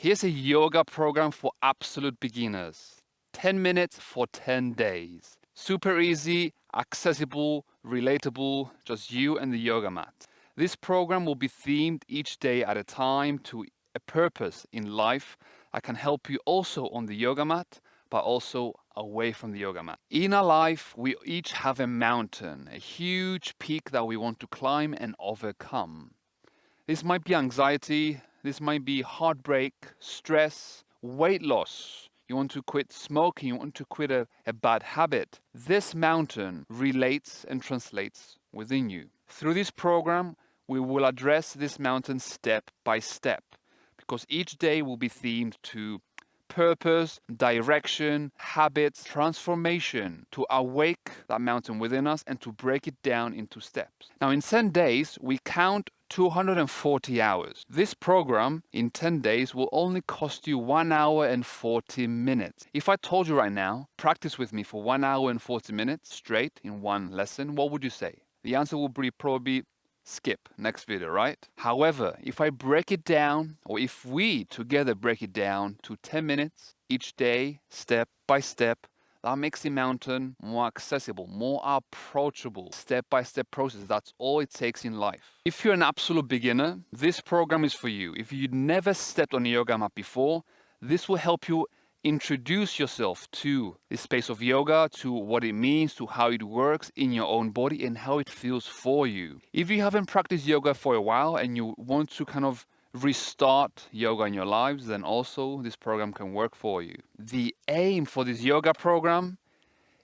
Here's a yoga program for absolute beginners. 10 minutes for 10 days. Super easy, accessible, relatable, just you and the yoga mat. This program will be themed each day at a time to a purpose in life that can help you also on the yoga mat, but also away from the yoga mat. In our life, we each have a mountain, a huge peak that we want to climb and overcome. This might be anxiety, this might be heartbreak, stress, weight loss. You want to quit smoking, you want to quit a bad habit. This mountain relates and translates within you. Through this program, we will address this mountain step by step, because each day will be themed to purpose, direction, habits, transformation, to awake that mountain within us and to break it down into steps. Now, in 10 days, we count 240 hours. This program in 10 days will only cost you 1 hour and 40 minutes. If I told you right now, practice with me for 1 hour and 40 minutes straight in one lesson, what would you say? The answer will be probably skip next video, right? However, if I break it down, or if we together break it down to 10 minutes each day, step by step, that makes the mountain more accessible, more approachable, step-by-step process. That's all it takes in life. If you're an absolute beginner, this program is for you. If you'd never stepped on a yoga mat before, this will help you introduce yourself to the space of yoga, to what it means, to how it works in your own body and how it feels for you. If you haven't practiced yoga for a while and you want to kind of restart yoga in your lives, then also this program can work for you. The aim for this yoga program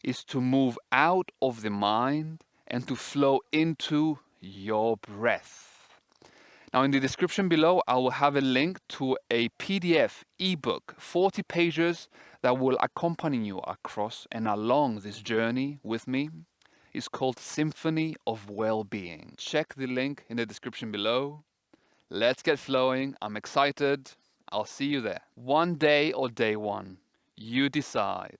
is to move out of the mind and to flow into your breath. Now, in the description below, I will have a link to a PDF ebook, 40 pages that will accompany you across and along this journey with me. It's called Symphony of Well-Being. Check the link in the description below. Let's get flowing. I'm excited. I'll see you there. One day or day one, you decide.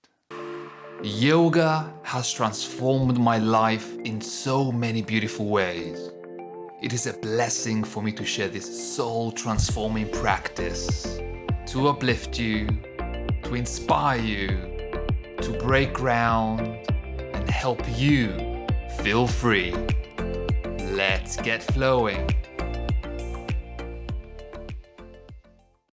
Yoga has transformed my life in so many beautiful ways. It is a blessing for me to share this soul-transforming practice, to uplift you, to inspire you, to break ground and help you feel free. Let's get flowing.